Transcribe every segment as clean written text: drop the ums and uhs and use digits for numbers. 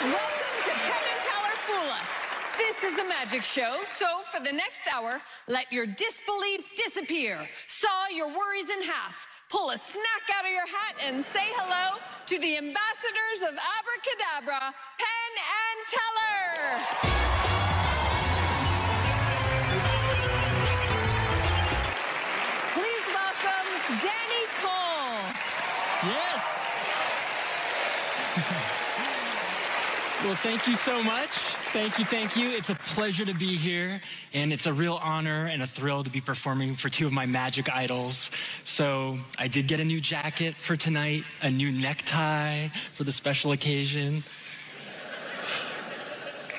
Welcome to Penn and Teller Fool Us. This is a magic show, so for the next hour, let your disbelief disappear. Saw your worries in half. Pull a snack out of your hat and say hello to the ambassadors of Abracadabra, Penn and Teller. Please welcome Danny Cole. Yes. Well, thank you so much. Thank you. It's a pleasure to be here, and it's a real honor and a thrill to be performing for two of my magic idols. So I did get a new jacket for tonight, a new necktie for the special occasion.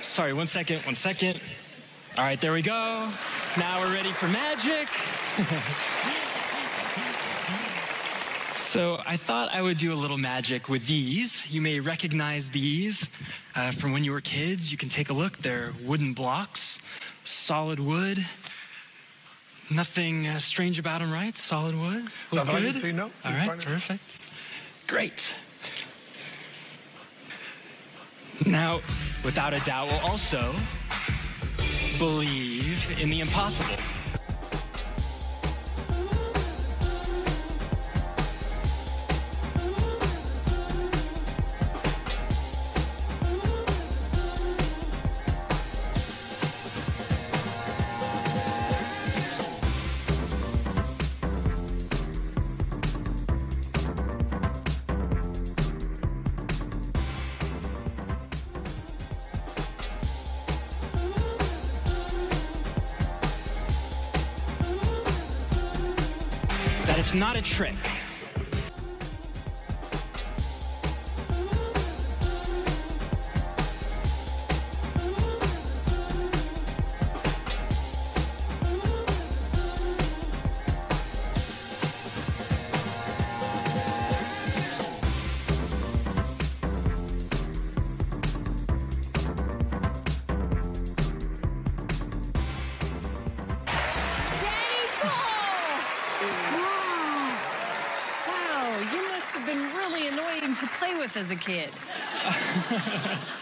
Sorry, one second. All right, there we go. Now we're ready for magic. So I thought I would do a little magic with these. You may recognize these from when you were kids. You can take a look. They're wooden blocks, solid wood. Nothing strange about them, right? Solid wood. Nothing I can see, no. All right, perfect. Great. Now, without a doubt, we'll also believe in the impossible. That it's not a trick. To play with as a kid.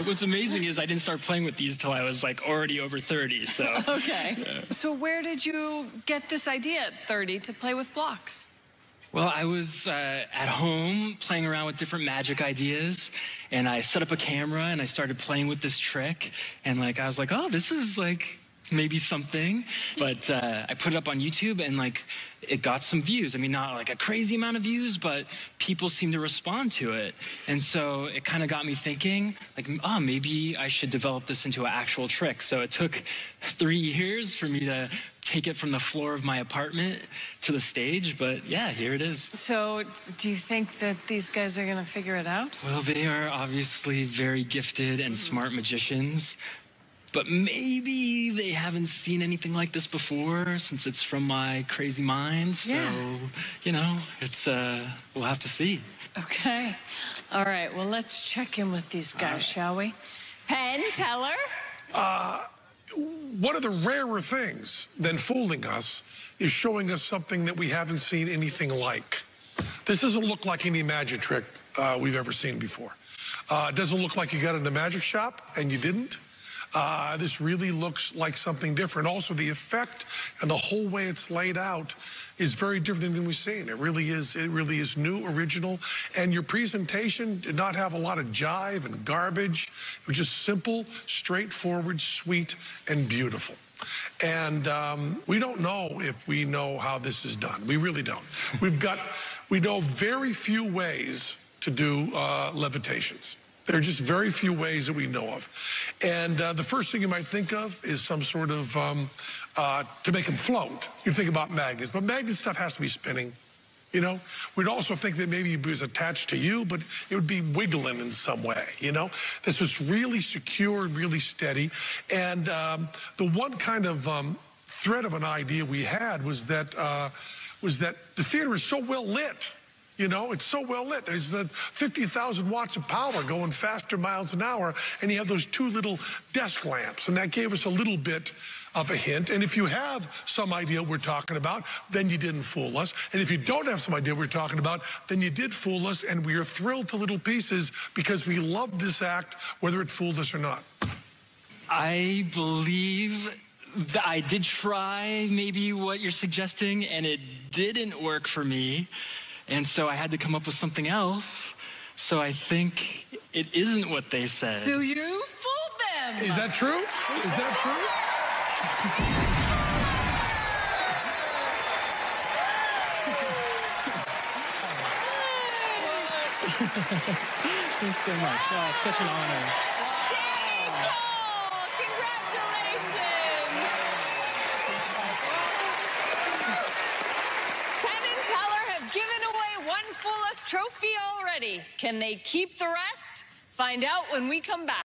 What's amazing is I didn't start playing with these till I was like already over 30, so. Okay. Yeah. So where did you get this idea at 30 to play with blocks? Well, I was at home playing around with different magic ideas, and I set up a camera and I started playing with this trick, and I was like, oh, this is maybe something. But I put it up on YouTube, and it got some views. I mean, not a crazy amount of views, but people seem to respond to it. And so it kind of got me thinking, oh, maybe I should develop this into an actual trick. So it took 3 years for me to take it from the floor of my apartment to the stage, but yeah, here it is. So do you think that these guys are gonna figure it out? Well, they are obviously very gifted and smart magicians. But maybe they haven't seen anything like this before, since it's from my crazy mind. So, it's, we'll have to see. Okay. All right, well, let's check in with these guys, shall we? Penn, Teller? One of the rarer things than fooling us is showing us something that we haven't seen anything like. This doesn't look like any magic trick we've ever seen before. It doesn't look like you got it in the magic shop, and you didn't. This really looks like something different. Also, the effect and the whole way it's laid out is very different than we've seen. It really is new, original, and your presentation did not have a lot of jive and garbage. It was just simple, straightforward, sweet, and beautiful. And we don't know if we know how this is done. We really don't. We know very few ways to do levitations. There are just very few ways that we know of. And the first thing you might think of is some sort of, to make them float. You think about magnets, but magnet stuff has to be spinning. We'd also think that maybe it was attached to you, but it would be wiggling in some way, This was really secure and really steady. And the one kind of thread of an idea we had was that the theater is so well lit. You know, it's so well lit. There's 50,000 watts of power going faster miles an hour, and you have those two little desk lamps, and that gave us a little bit of a hint. And if you have some idea what we're talking about, then you didn't fool us. And if you don't have some idea what we're talking about, then you did fool us, and we are thrilled to little pieces because we love this act, whether it fooled us or not. I believe that I did try maybe what you're suggesting, and it didn't work for me. And so I had to come up with something else. So I think it isn't what they said. So you fooled them. Is that true? Is that true? Thanks so much. Oh, it's such an honor. Danny Cole, congratulations. Penn and Teller have given away one Fool Us trophy already. Can they keep the rest? Find out when we come back.